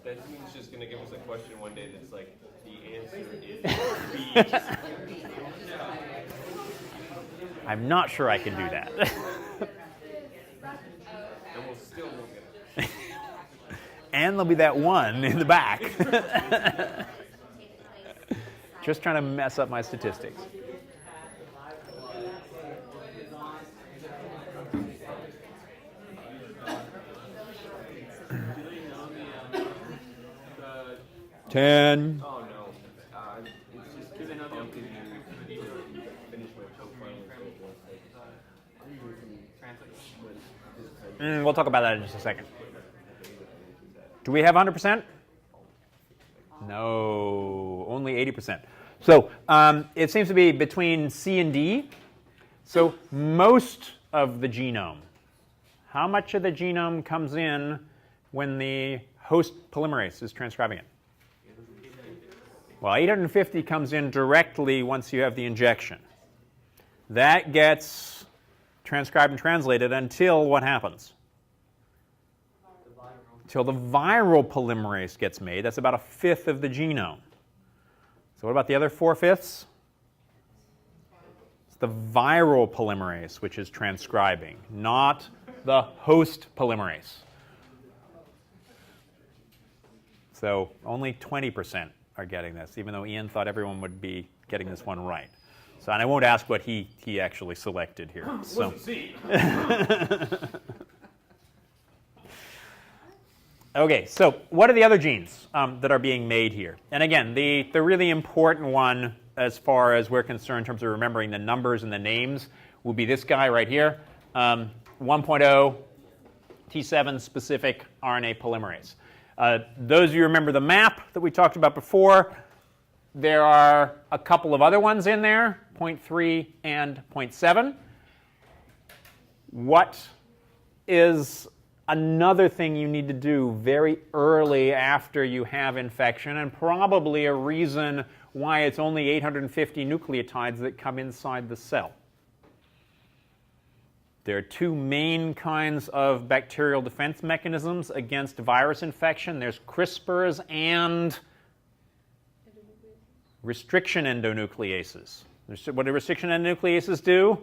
That means just going to give us a question one day that's like, the answer is B. I'm not sure I can do that. And we'll still won't get it. And there'll be that one in the back. Just trying to mess up my statistics. The 10. Oh no. It's just Do they know translate? We'll talk about that in just a second. Do we have 100%? No, only 80%. So it seems to be between C and D. So most of the genome, how much of the genome comes in when the host polymerase is transcribing it? Well, 850 comes in directly once you have the injection. That gets transcribed and translated until what happens? Until the viral polymerase gets made. That's about 1/5 of the genome. So what about the other 4/5? It's the viral polymerase which is transcribing, not the host polymerase. So only 20% are getting this, even though Ian thought everyone would be getting this one right. So, and I won't ask what he actually selected here. So. Okay, so what are the other genes that are being made here? And again, the really important one, as far as we're concerned in terms of remembering the numbers and the names, will be this guy right here, 1.0 T7 specific RNA polymerase. Those of you who remember the map that we talked about before, there are a couple of other ones in there, 0.3 and 0.7. What is another thing you need to do very early after you have infection, and probably a reason why it's only 850 nucleotides that come inside the cell? There are two main kinds of bacterial defense mechanisms against virus infection. There's CRISPRs and restriction endonucleases. What do restriction endonucleases do?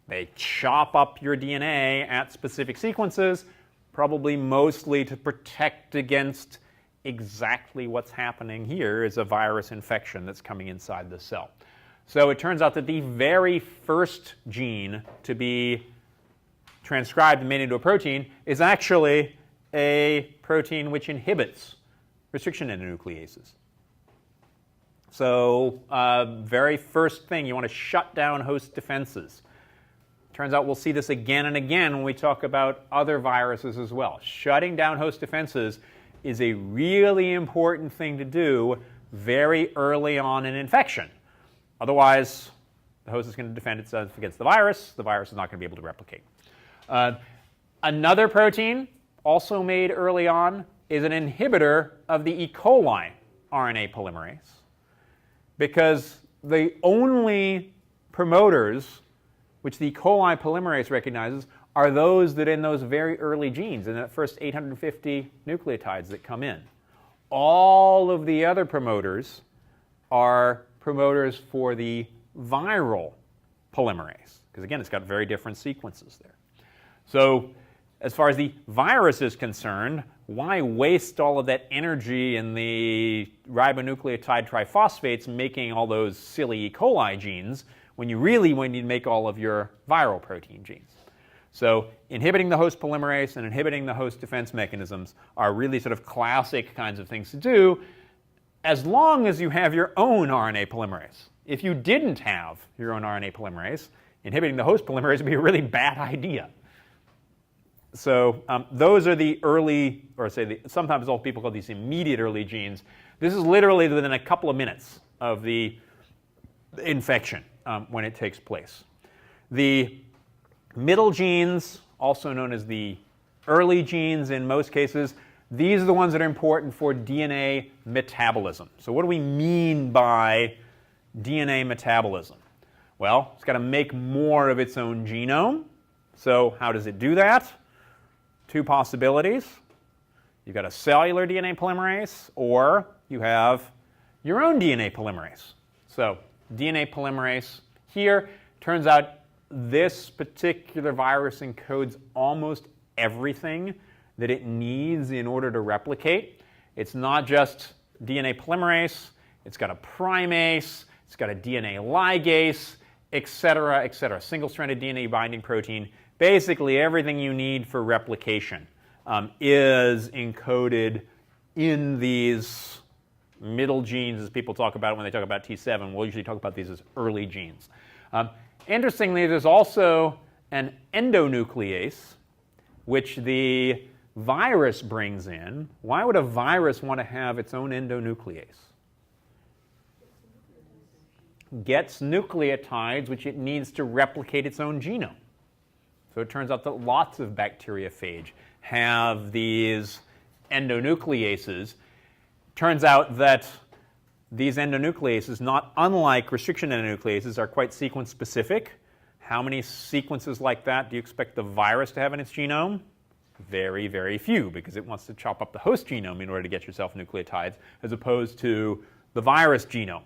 They chop up your DNA at specific sequences, probably mostly to protect against exactly what's happening here is a virus infection that's coming inside the cell. So it turns out that the very first gene to be transcribed and made into a protein is actually a protein which inhibits restriction endonucleases. So very first thing, you want to shut down host defenses. Turns out we'll see this again and again when we talk about other viruses as well. Shutting down host defenses is a really important thing to do very early on in infection. Otherwise, the host is going to defend itself against the virus. The virus is not going to be able to replicate. Another protein, also made early on, is an inhibitor of the E. coli RNA polymerase, because the only promoters which the E. coli polymerase recognizes are those that in those very early genes, in that first 850 nucleotides that come in. All of the other promoters are promoters for the viral polymerase, because again, it's got very different sequences there. So as far as the virus is concerned, why waste all of that energy in the ribonucleotide triphosphates making all those silly E. coli genes when you really need to make all of your viral protein genes? So inhibiting the host polymerase and inhibiting the host defense mechanisms are really sort of classic kinds of things to do, as long as you have your own RNA polymerase. If you didn't have your own RNA polymerase, inhibiting the host polymerase would be a really bad idea. So those are the early, or sometimes all people call these immediate early genes. This is literally within a couple of minutes of the infection when it takes place. The middle genes, also known as the early genes in most cases, these are the ones that are important for DNA metabolism. So what do we mean by DNA metabolism? Well, it's got to make more of its own genome. So how does it do that? Two possibilities. You've got a cellular DNA polymerase, or you have your own DNA polymerase. So DNA polymerase here. Turns out this particular virus encodes almost everything that it needs in order to replicate. It's not just DNA polymerase. It's got a primase. It's got a DNA ligase, et cetera, single-stranded DNA binding protein. Basically, everything you need for replication is encoded in these middle genes, as people talk about it when they talk about T7. We'll usually talk about these as early genes. Interestingly, there's also an endonuclease, which the virus brings in. Why would a virus want to have its own endonuclease? Gets nucleotides which it needs to replicate its own genome. So it turns out that lots of bacteriophage have these endonucleases. Turns out that these endonucleases, not unlike restriction endonucleases, are quite sequence specific. How many sequences like that do you expect the virus to have in its genome? Very, very few, because it wants to chop up the host genome in order to get yourself nucleotides, as opposed to the virus genome.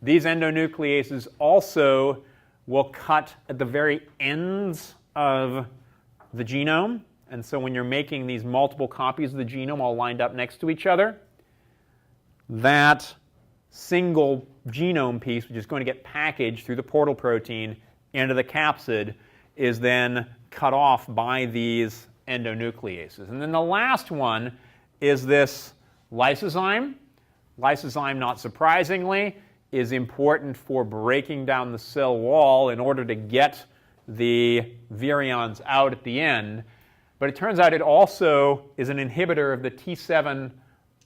These endonucleases also will cut at the very ends of the genome. And so when you're making these multiple copies of the genome all lined up next to each other, that single genome piece, which is going to get packaged through the portal protein into the capsid, is then cut off by these endonucleases. And then the last one is this lysozyme. Lysozyme, not surprisingly, is important for breaking down the cell wall in order to get the virions out at the end. But it turns out it also is an inhibitor of the T7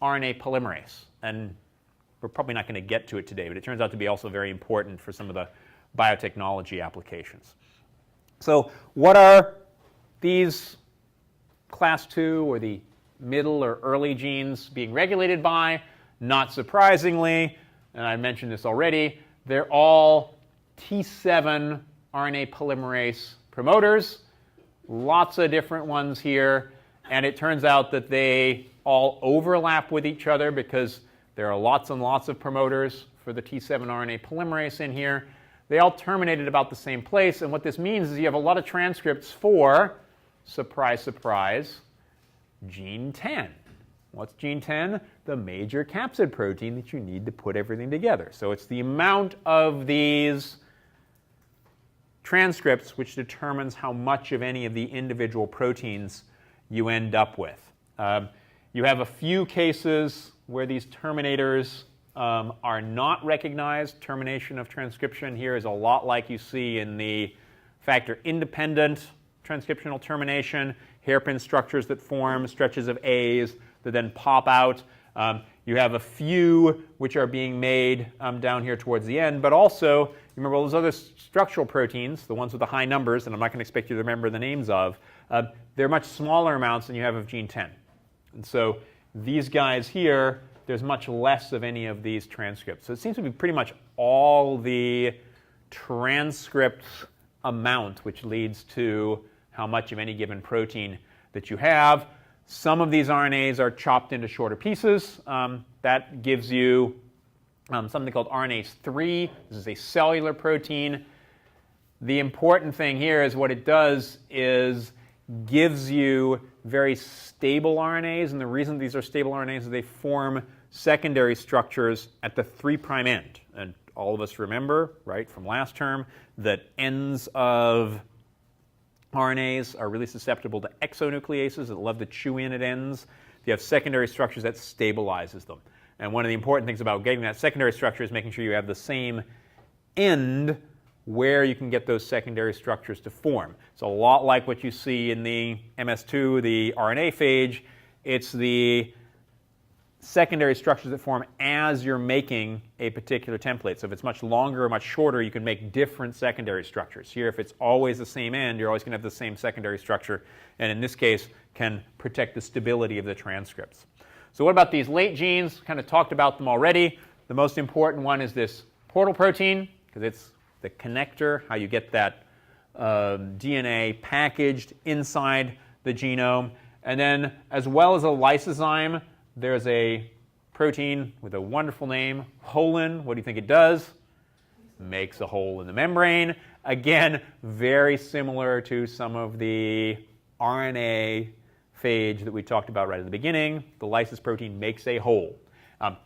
RNA polymerase. And we're probably not going to get to it today, but it turns out to be also very important for some of the biotechnology applications. So what are these class 2 or the middle or early genes being regulated by? Not surprisingly, and I mentioned this already, they're all T7 RNA polymerase promoters. Lots of different ones here. And it turns out that they all overlap with each other because there are lots and lots of promoters for the T7 RNA polymerase in here. They all terminate at about the same place. And what this means is you have a lot of transcripts for, surprise, surprise, gene 10. What's gene 10? The major capsid protein that you need to put everything together. So it's the amount of these transcripts which determines how much of any of the individual proteins you end up with. You have a few cases where these terminators are not recognized. Termination of transcription here is a lot like you see in the factor-independent transcriptional termination, hairpin structures that form stretches of A's that then pop out. You have a few which are being made down here towards the end, but also, you remember all those other structural proteins, the ones with the high numbers, and I'm not going to expect you to remember the names of, they're much smaller amounts than you have of gene 10. And so these guys here, there's much less of any of these transcripts. So it seems to be pretty much all the transcript amount which leads to how much of any given protein that you have. Some of these RNAs are chopped into shorter pieces. That gives you something called RNase 3. This is a cellular protein. The important thing here is what it does is gives you very stable RNAs. And the reason these are stable RNAs is they form secondary structures at the 3' end. And all of us remember, right, from last term, that ends of RNAs are really susceptible to exonucleases that love to chew in at ends. If you have secondary structures, that stabilizes them. And one of the important things about getting that secondary structure is making sure you have the same end where you can get those secondary structures to form. It's a lot like what you see in the MS2, the RNA phage. It's the secondary structures that form as you're making a particular template. So if it's much longer or much shorter, you can make different secondary structures. Here, if it's always the same end, you're always going to have the same secondary structure, and in this case, can protect the stability of the transcripts. So what about these late genes? Kind of talked about them already. The most important one is this portal protein, because it's the connector, how you get that DNA packaged inside the genome. And then, as well as a lysozyme, there's a protein with a wonderful name, holin. What do you think it does? Makes a hole in the membrane. Again, very similar to some of the RNA phage that we talked about right at the beginning. The lysis protein makes a hole.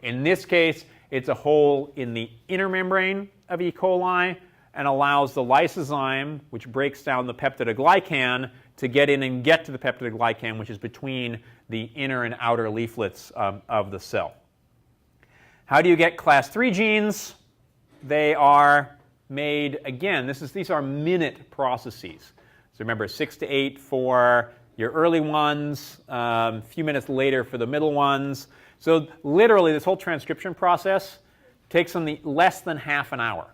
In this case, it's a hole in the inner membrane of E. coli and allows the lysozyme, which breaks down the peptidoglycan, to get in and get to the peptidoglycan, which is between the inner and outer leaflets of the cell. How do you get class 3 genes? They are made, again, these are minute processes. So remember, 6 to 8 for your early ones, a few minutes later for the middle ones. So literally, this whole transcription process takes them less than half an hour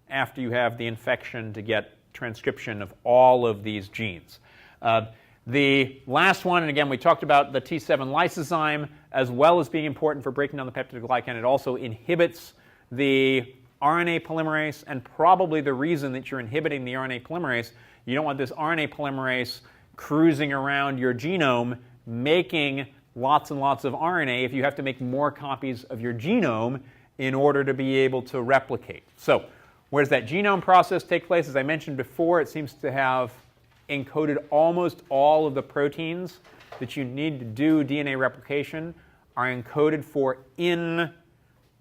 after you have the infection to get transcription of all of these genes. The last one, and again, we talked about the T7 lysozyme, as well as being important for breaking down the peptidoglycan. It also inhibits the RNA polymerase, and probably the reason that you're inhibiting the RNA polymerase, you don't want this RNA polymerase cruising around your genome, making lots and lots of RNA if you have to make more copies of your genome in order to be able to replicate. So where does that genome process take place? As I mentioned before, it seems to have encoded almost all of the proteins that you need to do DNA replication are encoded for in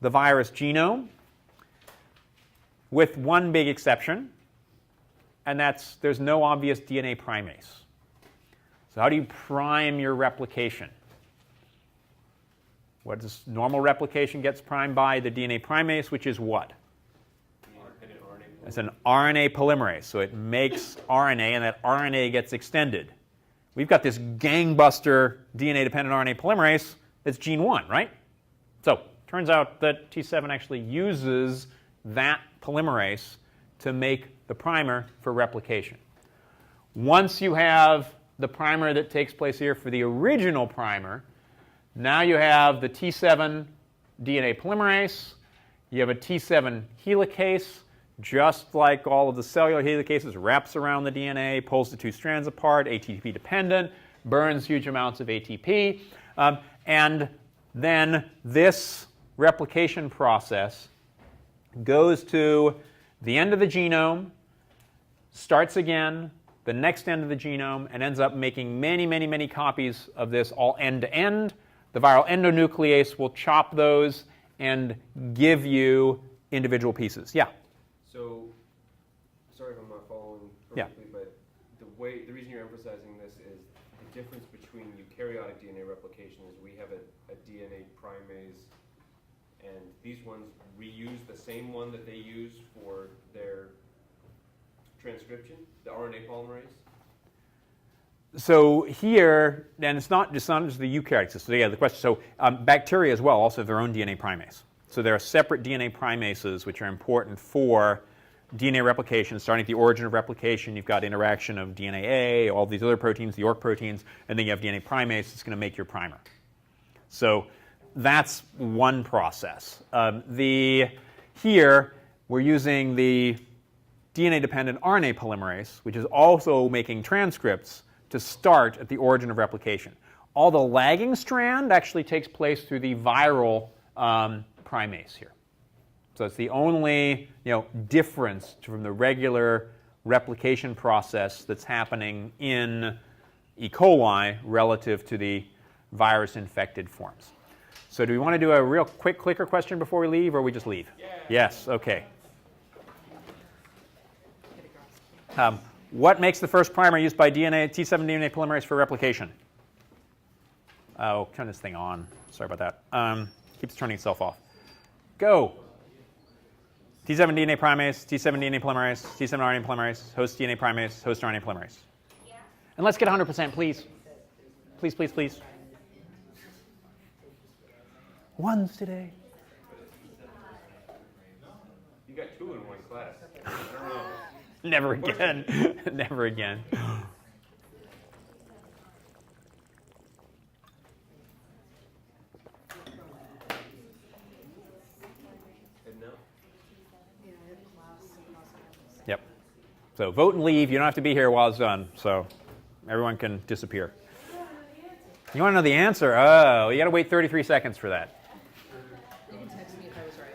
the virus genome, with one big exception, and that's there's no obvious DNA primase. So how do you prime your replication? What does normal replication gets primed by? The DNA primase, which is what? It's an RNA polymerase. So it makes RNA, and that RNA gets extended. We've got this gangbuster DNA-dependent RNA polymerase that's gene 1, right? So turns out that T7 actually uses that polymerase to make the primer for replication. Once you have the primer that takes place here for the original primer, now you have the T7 DNA polymerase. You have a T7 helicase, just like all of the cellular helicases, wraps around the DNA, pulls the two strands apart, ATP dependent, burns huge amounts of ATP. And then this replication process goes to the end of the genome, starts again, the next end of the genome, and ends up making many, many, many copies of this all end-to-end. The viral endonuclease will chop those and give you individual pieces. Yeah? So, sorry if I'm not following perfectly, but the reason you're emphasizing this is the difference between eukaryotic DNA replication is we have a DNA primase, and these ones reuse the same one that they use for their transcription, the RNA polymerase. So here, and it's not just the eukaryotic system. So yeah, the question. So bacteria as well also have their own DNA primase. So there are separate DNA primases which are important for DNA replication. Starting at the origin of replication, you've got interaction of DNA A, all these other proteins, the ORC proteins, and then you have DNA primase that's going to make your primer. So that's one process. Here we're using the DNA-dependent RNA polymerase, which is also making transcripts to start at the origin of replication. All the lagging strand actually takes place through the viral primase here. So it's the only difference from the regular replication process that's happening in E. coli relative to the virus-infected forms. So do we want to do a real quick clicker question before we leave, or we just leave? Yeah. Yes, okay. What makes the first primer used by T7 DNA polymerase for replication? Oh, turn this thing on. Sorry about that. Keeps turning itself off. Go. T7 DNA primase, T7 DNA polymerase, T7 RNA polymerase, host DNA primase, host RNA polymerase. Yeah. And let's get 100%, please. Please, please, please. Ones today. You got 2 in one class. Never again. Never again. Yep. So vote and leave. You don't have to be here while it's done. So everyone can disappear. You want to know the answer? Oh, you got to wait 33 seconds for that. You can text me if I was right.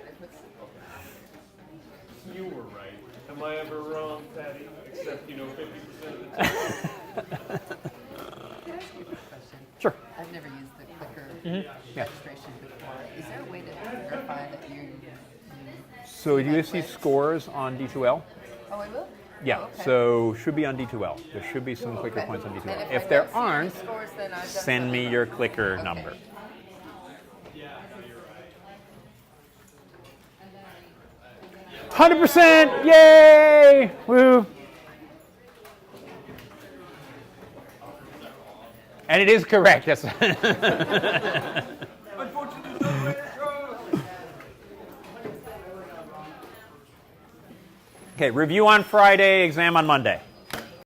You were right. Am I ever wrong, Patty? Except, 50% of the time. Can I ask you a quick question? Sure. I've never used the clicker registration before. Is there a way to verify that you So do you see scores on D2L? Oh, I will? Yeah, Oh, okay. so should be on D2L. There should be some clicker points on D2L. And If I there don't see any aren't, scores, then I've done send me something your wrong. clicker Okay. number. Yeah, no, you're right. 100%! Yay! Woo! And it is correct. Yes. Okay, review on Friday, exam on Monday.